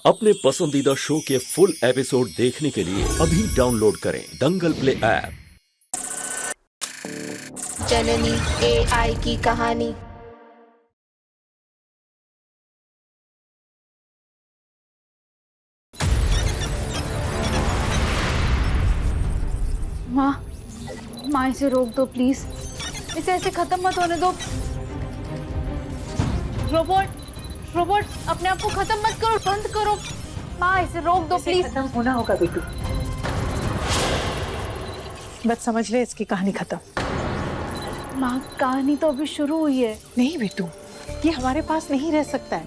अपने पसंदीदा शो के फुल एपिसोड देखने के लिए अभी डाउनलोड करें दंगल प्ले ऐप। जननी AI की कहानी। माँ इसे रोक दो प्लीज, इसे ऐसे खत्म मत होने दो। रोबोट अपने आप को खत्म मत करो, बंद करो। माँ इसे रोक दो प्लीज। खत्म होना होगा बेटू, बस समझ ले इसकी कहानी खत्म। माँ कहानी तो अभी शुरू हुई है। नहीं बेटू, ये हमारे पास नहीं रह सकता है।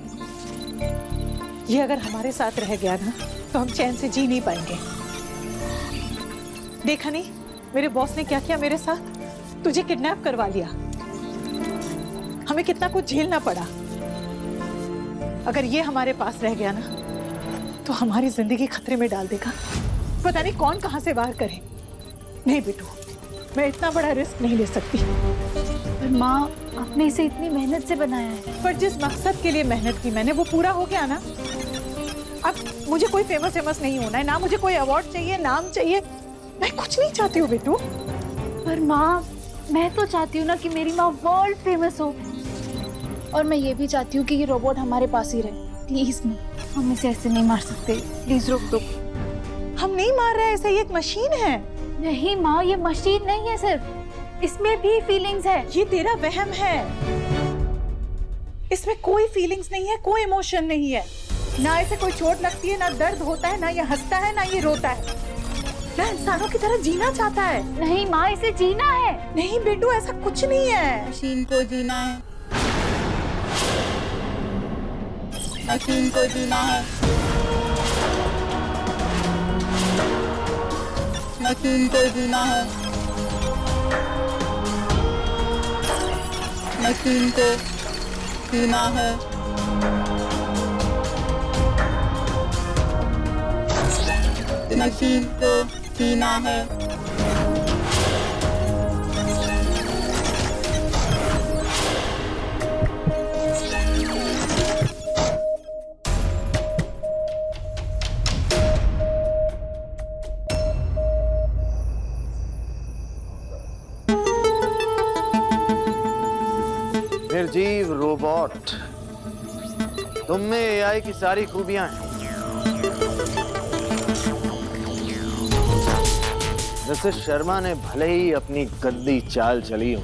ये अगर हमारे साथ रह गया ना तो हम चैन से जी नहीं पाएंगे। देखा नहीं मेरे बॉस ने क्या किया मेरे साथ? तुझे किडनैप करवा लिया, हमें कितना कुछ झेलना पड़ा। अगर ये हमारे पास रह गया ना तो हमारी जिंदगी खतरे में डाल देगा। पता नहीं कौन कहां से वार करे। नहीं बेटू, मैं इतना बड़ा रिस्क नहीं ले सकती। पर माँ आपने इसे इतनी मेहनत से बनाया है। पर जिस मकसद के लिए मेहनत की मैंने वो पूरा हो गया ना। अब मुझे कोई फेमस नहीं होना है, ना मुझे कोई अवार्ड चाहिए, नाम चाहिए, मैं कुछ नहीं चाहती हूँ बेटू। पर माँ मैं तो चाहती हूँ ना कि मेरी माँ वर्ल्ड फेमस हो, और मैं ये भी चाहती हूँ कि ये रोबोट हमारे पास ही रहे। प्लीज माँ, हम इसे ऐसे नहीं मार सकते, प्लीज रोक दो। हम नहीं मार रहे, ऐसे ये एक मशीन है। नहीं माँ, ये मशीन नहीं है, सिर्फ इसमें भी फीलिंग्स है। ये तेरा वहम है, इसमें कोई फीलिंग्स नहीं है, कोई इमोशन नहीं है। ना इसे कोई चोट लगती है, ना दर्द होता है, ना ये हंसता है, ना ये रोता है, ना इंसानों की तरह जीना चाहता है। नहीं माँ, इसे जीना है। नहीं बेटू, ऐसा कुछ नहीं है। मशीन को जीना है, मशीन को जीना है, मशीन को जीना है, मशीन को जीना है, मशीन को जीना है। निर्जीव रोबोट, तुम में AI की सारी खूबियां हैं। मिसेस शर्मा ने भले ही अपनी गंदी चाल चली हो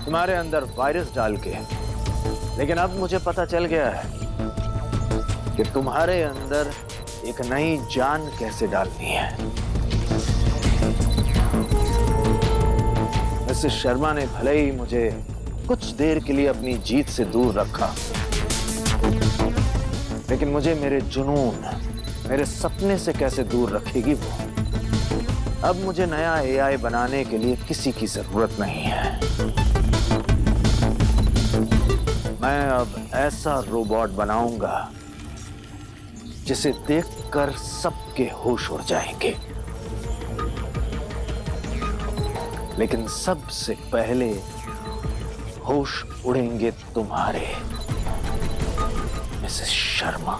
तुम्हारे अंदर वायरस डाल के, लेकिन अब मुझे पता चल गया है कि तुम्हारे अंदर एक नई जान कैसे डालनी है। मिसेस शर्मा ने भले ही मुझे कुछ देर के लिए अपनी जीत से दूर रखा, लेकिन मुझे मेरे जुनून, मेरे सपने से कैसे दूर रखेगी वो। अब मुझे नया AI बनाने के लिए किसी की जरूरत नहीं है। मैं अब ऐसा रोबोट बनाऊंगा जिसे देखकर सबके होश उड़ जाएंगे, लेकिन सबसे पहले होश उड़ेंगे तुम्हारे, मिसेस शर्मा।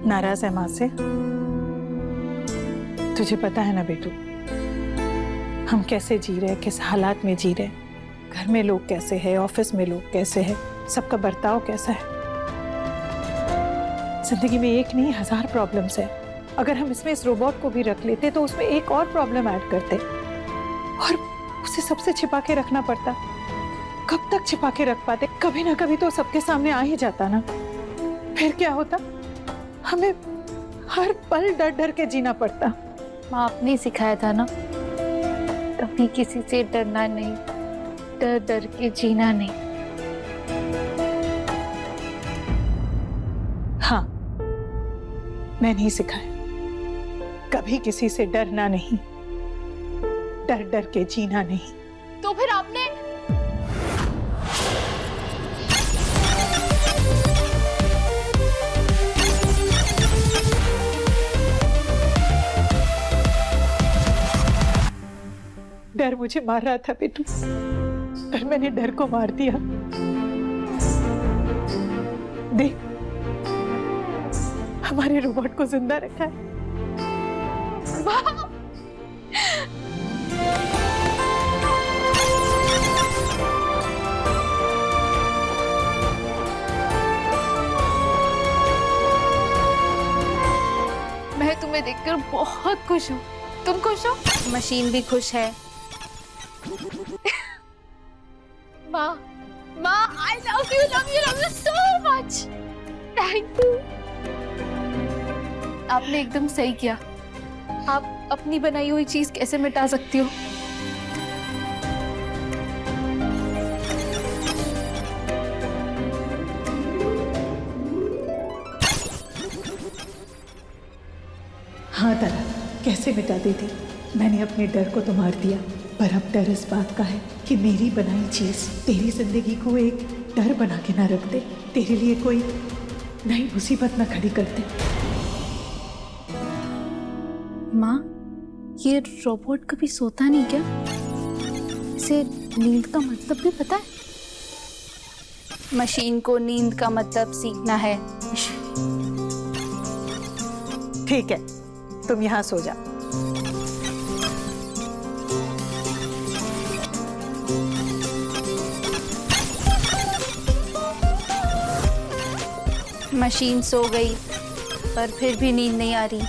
नाराज है माँ से? तुझे पता है ना बेटू, हम कैसे जी रहे, किस हालात में जी रहे, घर में लोग कैसे हैं, ऑफिस में लोग कैसे हैं, सबका बर्ताव कैसा है। जिंदगी में एक नहीं 1000 प्रॉब्लम्स है। अगर हम इसमें इस रोबोट को भी रख लेते तो उसमें एक और प्रॉब्लम ऐड करते और उसे सबसे छिपा के रखना पड़ता। कब तक छिपा के रख पाते? कभी ना कभी तो सबके सामने आ ही जाता ना। फिर क्या होता? हमें हर पल डर डर के जीना पड़ता। माँ आपने सिखाया था ना, कभी किसी से डरना नहीं, डर डर के जीना नहीं। हाँ, मैं नहीं सिखाया, कभी किसी से डरना नहीं, डर डर के जीना नहीं। तो फिर आपने डर मुझे मार रहा था बेटू, पर मैंने डर को मार दिया। देख, हमारे रोबोट को जिंदा रखा है। वाह! मैं तुम्हें देखकर बहुत खुश हूँ। तुम खुश हो? मशीन भी खुश है। माँ, माँ, I love you so much. Thank you. आपने एकदम सही किया। आप अपनी बनाई हुई चीज कैसे मिटा सकती हो? हाँ दादा, कैसे मिटा देती। मैंने अपने डर को तो मार दिया, पर अब डर इस बात का है कि मेरी बनाई चीज तेरी जिंदगी को एक डर बना के ना रख दे, तेरे लिए कोई नई मुसीबत ना खड़ी कर दे। माँ, ये रोबोट कभी सोता नहीं क्या? इसे नींद का मतलब भी पता है? मशीन को नींद का मतलब सीखना है। ठीक है, तुम यहाँ सो जा। मशीन सो गई, पर फिर भी नींद नहीं आ रही।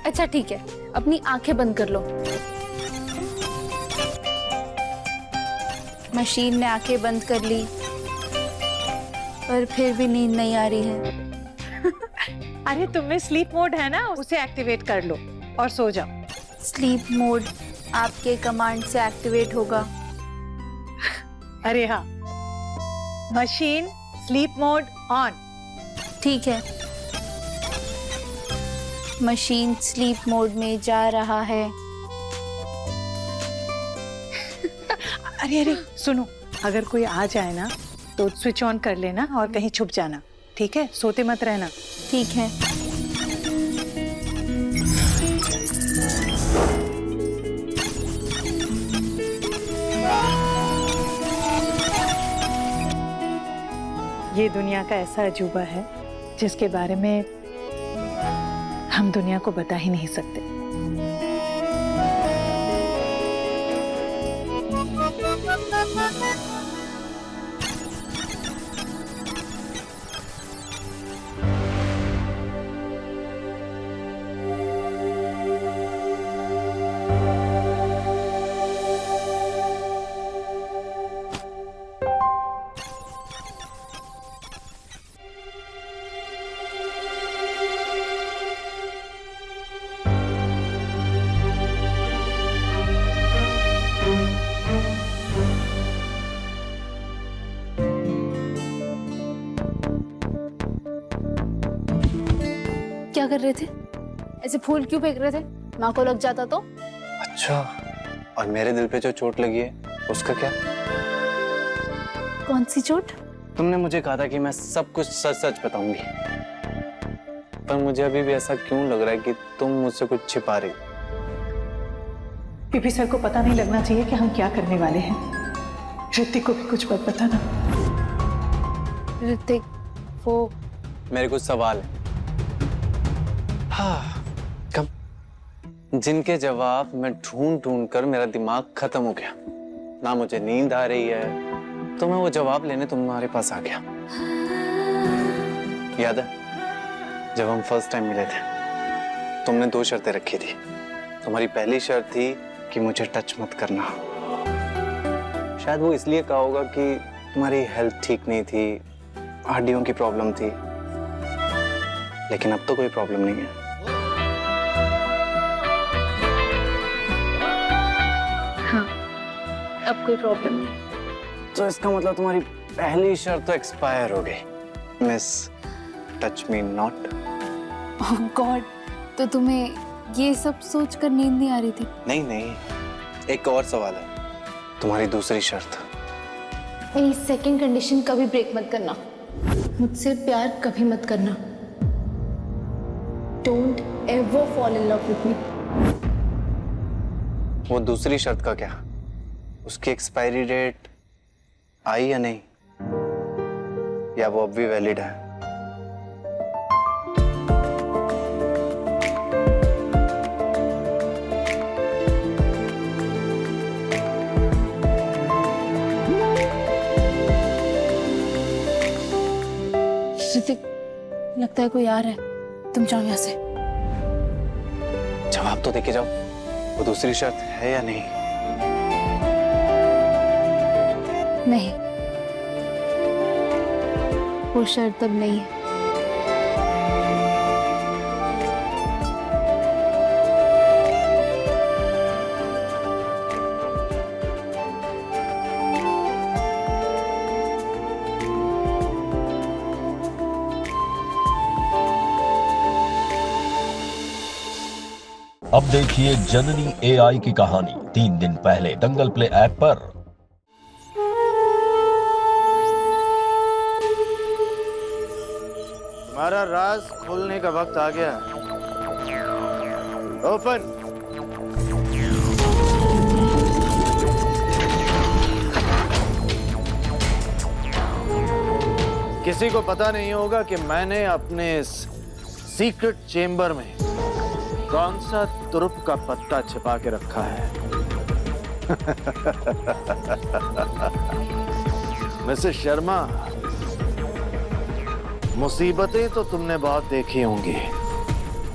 अच्छा ठीक है, अपनी आंखें बंद कर लो। मशीन ने आंखें बंद कर ली, पर फिर भी नींद नहीं आ रही है। अरे तुम्हें स्लीप मोड है ना, उसे एक्टिवेट कर लो और सो जाओ। स्लीप मोड आपके कमांड से एक्टिवेट होगा। अरे हाँ, मशीन स्लीप मोड ऑन। ठीक है, मशीन स्लीप मोड में जा रहा है। अरे अरे सुनो, अगर कोई आ जाए ना तो स्विच ऑन कर लेना और कहीं छुप जाना, ठीक है? सोते मत रहना। ठीक है। ये दुनिया का ऐसा अजूबा है जिसके बारे में हम दुनिया को बता ही नहीं सकते। क्या कर रहे थे? ऐसे फूल क्यों फेंक रहे थे? माँ को लग जाता तो? अच्छा, और मेरे दिल पे जो चोट लगी है उसका क्या? कौन सी चोट? तुमने मुझे कहा था कि मैं सब कुछ सच सच बताऊंगी, पर मुझे अभी भी ऐसा क्यों लग रहा है कि तुम मुझसे कुछ छिपा रही। पीपी सर को पता नहीं लगना चाहिए कि हम क्या करने वाले हैं। ऋतिक को भी कुछ मत बताना। ऋतिक, वो मेरे कुछ सवाल है, हाँ, कब, जिनके जवाब मैं ढूंढ ढूंढ कर मेरा दिमाग खत्म हो गया। ना मुझे नींद आ रही है, तो मैं वो जवाब लेने तुम्हारे पास आ गया। याद है जब हम फर्स्ट टाइम मिले थे, तुमने 2 शर्तें रखी थी। तुम्हारी पहली शर्त थी कि मुझे टच मत करना। शायद वो इसलिए कहा होगा कि तुम्हारी हेल्थ ठीक नहीं थी, हड्डियों की प्रॉब्लम थी, लेकिन अब तो कोई प्रॉब्लम नहीं है। हाँ, अब कोई प्रॉब्लम नहीं। तो इसका मतलब तुम्हारी पहली शर्त तो एक्सपायर हो गई। Miss touch me not. Oh God, तो तुम्हें ये सब सोचकर नींद नहीं आ रही थी? नहीं नहीं, एक और सवाल है, तुम्हारी दूसरी शर्त। मेरी सेकंड कंडीशन कभी ब्रेक मत करना। मुझसे प्यार कभी मत करना। Don't ever fall in love with me. वो दूसरी शर्त का क्या? उसकी एक्सपायरी डेट आई या नहीं, या वो अब भी वैलिड है? ऋतिक, लगता है कोई आ रहा है, तुम जाओ यहाँ से। जवाब तो देके जाओ, वो दूसरी शर्त है या नहीं? नहीं, वो शर्त अब नहीं है। अब देखिए जननी एआई की कहानी 3 दिन पहले दंगल प्ले ऐप पर। तुम्हारा राज खोलने का वक्त आ गया। ओपन। किसी को पता नहीं होगा कि मैंने अपने इस सीक्रेट चेम्बर में कौन सा तुरुप का पत्ता छिपा के रखा है। मिसेस शर्मा, मुसीबतें तो तुमने बहुत देखी होंगी,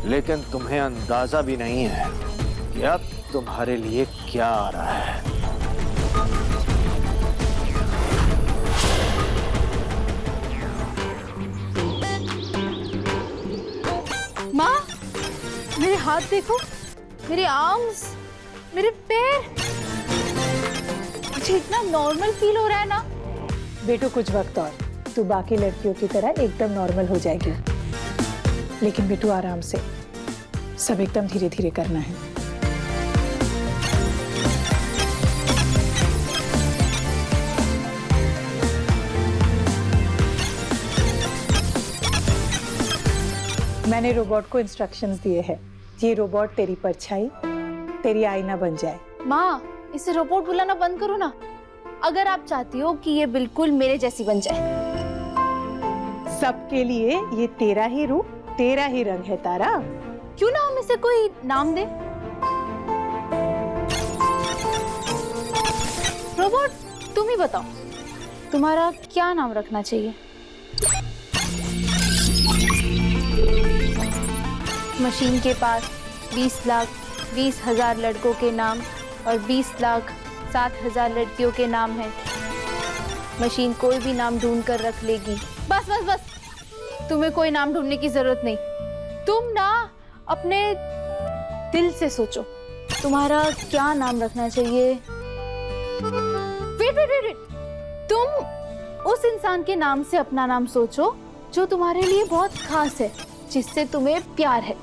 लेकिन तुम्हें अंदाजा भी नहीं है कि अब तुम्हारे लिए क्या आ रहा है। माँ, मेरे हाथ देखो, मेरे आर्म्स, मेरे पैर, मुझे इतना नॉर्मल फील हो रहा है ना। बेटो कुछ वक्त और तू बाकी लड़कियों की तरह एकदम नॉर्मल हो जाएगी, लेकिन बेटू आराम से, सब एकदम धीरे धीरे करना है। मैंने रोबोट को इंस्ट्रक्शंस दिए हैं, ये रोबोट तेरी परछाई, तेरी आईना बन जाए। माँ, इसे रोबोट बुलाना बंद करो ना, अगर आप चाहती हो कि ये बिल्कुल मेरे जैसी बन जाए। सबके लिए ये तेरा ही रूप, तेरा ही रंग है तारा। क्यों ना हम इसे कोई नाम दे? रोबोट, तुम ही बताओ, तुम्हारा क्या नाम रखना चाहिए? मशीन के पास 20,20,000 लड़कों के नाम और 20,07,000 लड़कियों के नाम हैं। मशीन कोई भी नाम ढूंढ कर रख लेगी। बस बस बस, तुम्हें कोई नाम ढूंढने की जरूरत नहीं। तुम ना अपने दिल से सोचो, तुम्हारा क्या नाम रखना चाहिए। वेट वेट वेट वेट, तुम उस इंसान के नाम से अपना नाम सोचो जो तुम्हारे लिए बहुत खास है, जिससे तुम्हें प्यार है।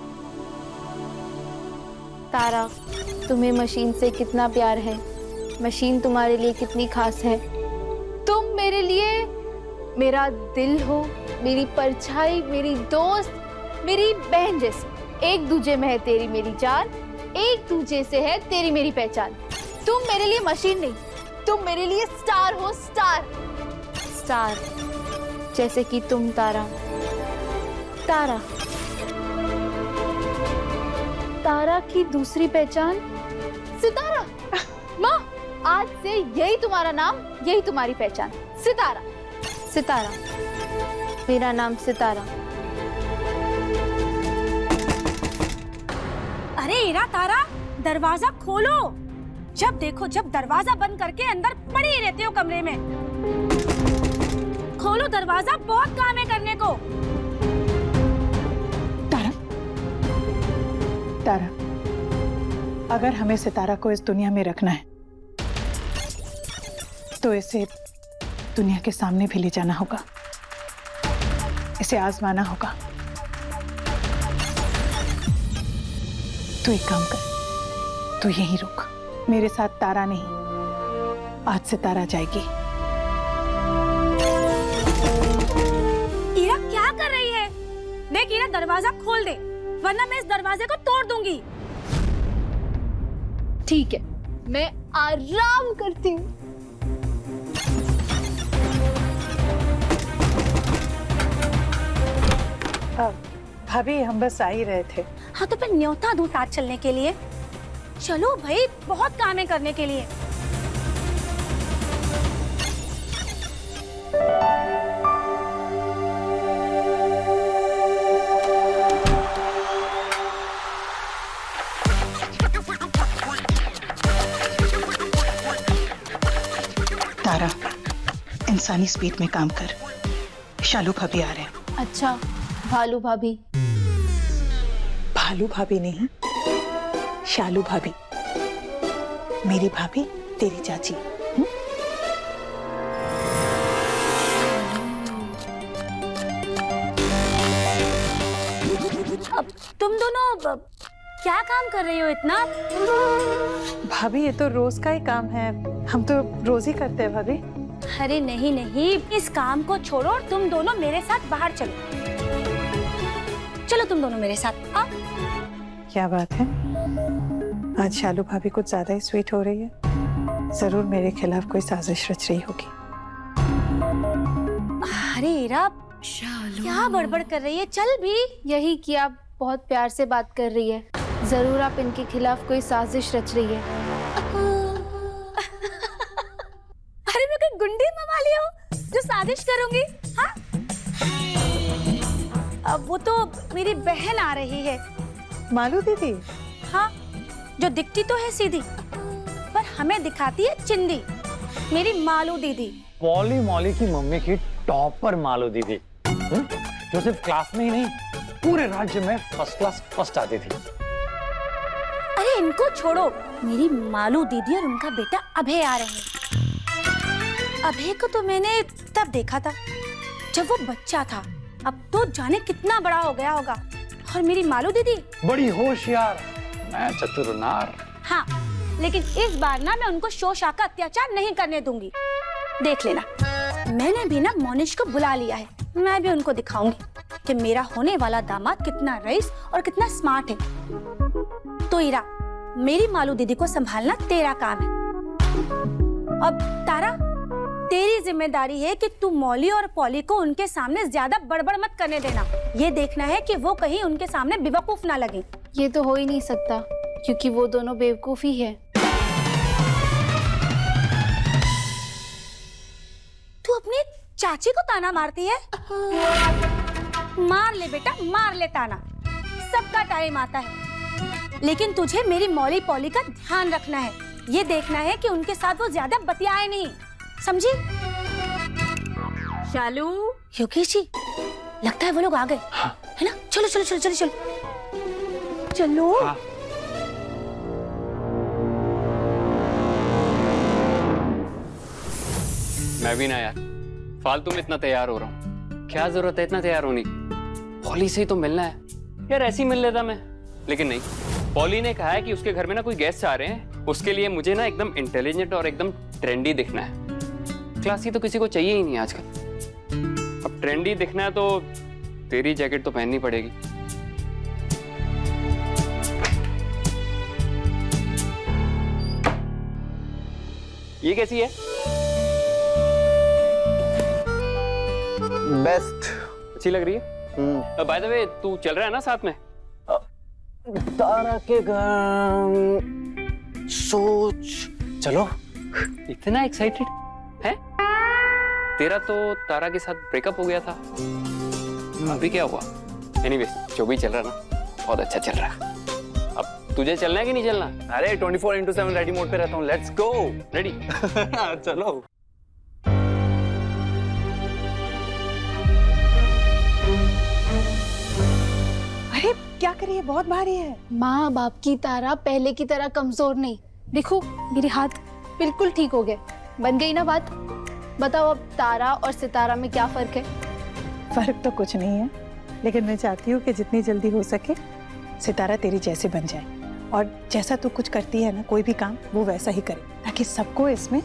तारा, तुम्हें मशीन से कितना प्यार है, मशीन तुम्हारे लिए कितनी खास है। तुम मेरे लिए मेरा दिल हो, मेरी परछाई, मेरी दोस्त, मेरी बहन जैसी। एक दूजे में है तेरी मेरी जान, एक दूजे से है तेरी मेरी पहचान। तुम मेरे लिए मशीन नहीं, तुम मेरे लिए स्टार हो, स्टार। स्टार जैसे कि तुम तारा। तारा, तारा की दूसरी पहचान सितारा। माँ, आज से यही तुम्हारा नाम, यही तुम्हारी पहचान, सितारा। सितारा, मेरा नाम सितारा। अरे इरा तारा, दरवाजा खोलो। जब देखो जब दरवाजा बंद करके अंदर पड़ी ही रहते हो कमरे में। खोलो दरवाजा, बहुत काम है करने को। तारा, अगर हमें सितारा को इस दुनिया में रखना है तो इसे दुनिया के सामने भी ले जाना होगा, इसे आजमाना होगा। तू एक काम कर, तू यहीं रुक, मेरे साथ तारा नहीं, आज से तारा जाएगी। इरा क्या कर रही है? देख इरा, दरवाजा खोल दे, वरना मैं इस दरवाजे को तोड़ दूंगी। ठीक है, मैं आराम करती हूँ। भाभी हम बस आ ही रहे थे। हाँ तो फिर न्योता दूं साथ चलने के लिए। चलो भाई, बहुत काम है करने के लिए। तारा, इंसानी स्पीड में काम कर। शालू भाभी आ रहे हैं। अच्छा, भालू भाभी। भालू भाभी नहीं, शालू भाभी, मेरी भाभी, तेरी चाची। अब तुम दोनों क्या काम कर रही हो इतना? भाभी ये तो रोज का ही काम है, हम तो रोज ही करते हैं भाभी। अरे नहीं नहीं, इस काम को छोड़ो और तुम दोनों मेरे साथ बाहर चलो। चलो तुम दोनों मेरे साथ। आओ। क्या बात है, आज शालू भाभी कुछ ज्यादा ही स्वीट हो रही है। जरूर मेरे खिलाफ कोई साजिश रच रही होगी। अरे इरा, क्या बड़बड़ कर रही है? चल भी। यही कि आप बहुत प्यार से बात कर रही है। जरूर आप इनके खिलाफ कोई साजिश रच रही है। अरे मैं कोई गुंडी मवाली हूँ जो साजिश करूंगी? हाँ, अब वो तो मेरी बहन आ रही है। मालू दीदी? हाँ, जो दिखती तो है सीधी पर हमें दिखाती है चिंदी। मेरी मालू दीदी। पॉली मॉली की मम्मी की टॉपर मालू दीदी, जो सिर्फ क्लास में ही नहीं पूरे राज्य में फर्स्ट क्लास फर्स्ट आती थी। अरे इनको छोड़ो, मेरी मालू दीदी और उनका बेटा अभय आ रहे हैं। अभय को तो मैंने तब देखा था जब वो बच्चा था, अब तो जाने कितना बड़ा हो गया होगा। और मेरी मालू दीदी बड़ी होशियार, मैं चतुर नार। हाँ, लेकिन इस बार ना मैं उनको शोषा का अत्याचार नहीं करने दूंगी। देख लेना, मैंने भी ना मोनिश को बुला लिया है। मैं भी उनको दिखाऊंगी कि मेरा होने वाला दामाद कितना रईस और कितना स्मार्ट है। तो इरा, मेरी मालू दीदी को संभालना तेरा काम है। अब तारा, तेरी जिम्मेदारी है कि तू मौली और पॉली को उनके सामने ज्यादा बड़बड़ मत करने देना। ये देखना है कि वो कहीं उनके सामने बेवकूफ ना लगे। ये तो हो ही नहीं सकता क्योंकि वो दोनों बेवकूफ ही है। तू अपनी चाची को ताना मारती है? मार ले बेटा, मार ले ताना। सबका टाइम आता है, लेकिन तुझे मेरी मौली पॉली का ध्यान रखना है। ये देखना है कि उनके साथ वो ज्यादा बतियाए नहीं, समझी? शालू, योगेश जी, लगता है वो लोग आ गए। हाँ। है ना? चलो चलो चलो चलो चलो चलो। हाँ। मैं भी ना यार, फालतू में इतना तैयार हो रहा हूँ। क्या जरूरत है इतना तैयार होने की? पॉली से ही तो मिलना है यार, ऐसे ही मिल लेता मैं। लेकिन नहीं, पॉली ने कहा है कि उसके घर में ना कोई गेस्ट आ रहे हैं, उसके लिए मुझे ना एकदम इंटेलिजेंट और एकदम ट्रेंडी दिखना है। क्लासी तो किसी को चाहिए ही नहीं आजकल। अब ट्रेंडी दिखना है तो तेरी जैकेट तो पहननी पड़ेगी। ये कैसी है? बेस्ट। अच्छी लग रही है। बाय द वे, तू चल रहा है ना साथ में? तारा के घर सोच चलो। इतना एक्साइटेड है? तेरा तो तारा के साथ ब्रेकअप हो गया था, अभी क्या हुआ? एनीवेज, जो भी चल रहा ना, बहुत अच्छा चल रहा। अब तुझे चलना है कि नहीं चलना? अरे 24/7 रेडी मोड पे रहता हूँ। Let's go. रेडी? चलो। अरे क्या करिए, बहुत भारी है। माँ बाप की तारा पहले की तरह कमजोर नहीं। देखो मेरे हाथ बिल्कुल ठीक हो गए। बन गई ना बात? बताओ अब तारा और सितारा में क्या फर्क है? फर्क तो कुछ नहीं है, लेकिन मैं चाहती हूँ कि जितनी जल्दी हो सके सितारा तेरी जैसे बन जाए, और जैसा तू कुछ करती है ना, कोई भी काम, वो वैसा ही करे, ताकि सबको इसमें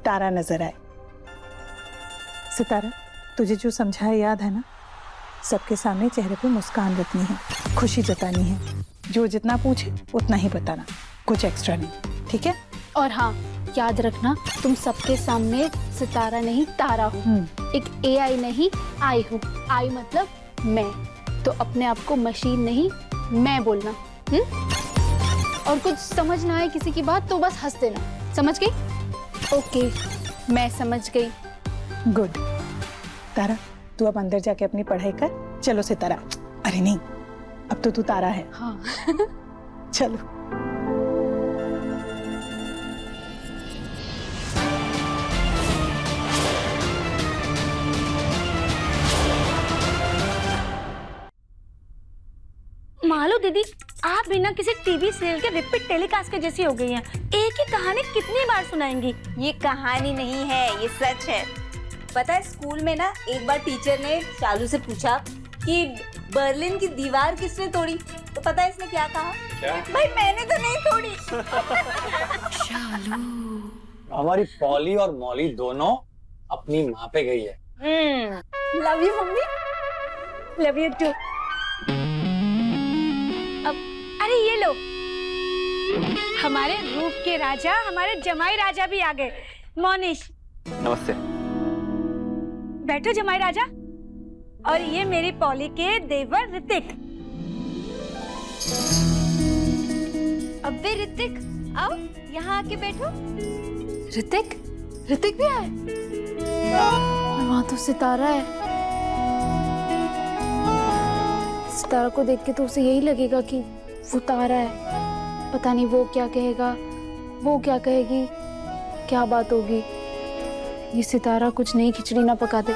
तारा नजर आए। सितारा, तुझे जो समझाया याद है ना? सबके सामने चेहरे पे मुस्कान रखनी है, खुशी जतानी है, जो जितना पूछे उतना ही बताना, कुछ एक्स्ट्रा नहीं, ठीक है? और हाँ, याद रखना तुम सबके सामने सितारा नहीं तारा हो, एक AI नहीं आई हूँ। आई मतलब मैं, तो अपने आप को मशीन नहीं मैं बोलना। और कुछ समझ ना आए किसी की बात तो बस हंस देना, समझ गई? ओके, मैं समझ गई। गुड। तारा, तू अब अंदर जाके अपनी पढ़ाई कर। चलो सितारा, अरे नहीं, अब तो तू तारा है। हाँ। चलो। मालू दीदी, आप बिना किसी टीवी सीरियल के रिपीट टेलीकास्ट के जैसी हो गई हैं। एक ही कहानी कितनी बार सुनाएंगी? ये कहानी नहीं है, ये सच है। पता है स्कूल में ना एक बार टीचर ने शालू से पूछा कि बर्लिन की दीवार किसने तोड़ी, तो पता है इसने क्या कहा? क्या? भाई मैंने तो नहीं तोड़ी। हमारी पॉली और मॉली दोनों अपनी माँ पे गई है। Love you mummy. Love you too. अब अरे ये लो, हमारे रूप के राजा, हमारे जमाई राजा भी आ गए। मोनिश, नमस्ते। बैठो जमाई राजा। और ये मेरी पॉली के देवर ऋतिक। अबे ऋतिक, आओ यहाँ आके बैठो। ऋतिक? ऋतिक भी आए? वहाँ तो सितारा है। सितारा को देख के तो उसे यही लगेगा कि वो तारा है। पता नहीं वो क्या कहेगा, वो क्या कहेगी, क्या बात होगी। ये सितारा कुछ नई खिचड़ी ना पका दे।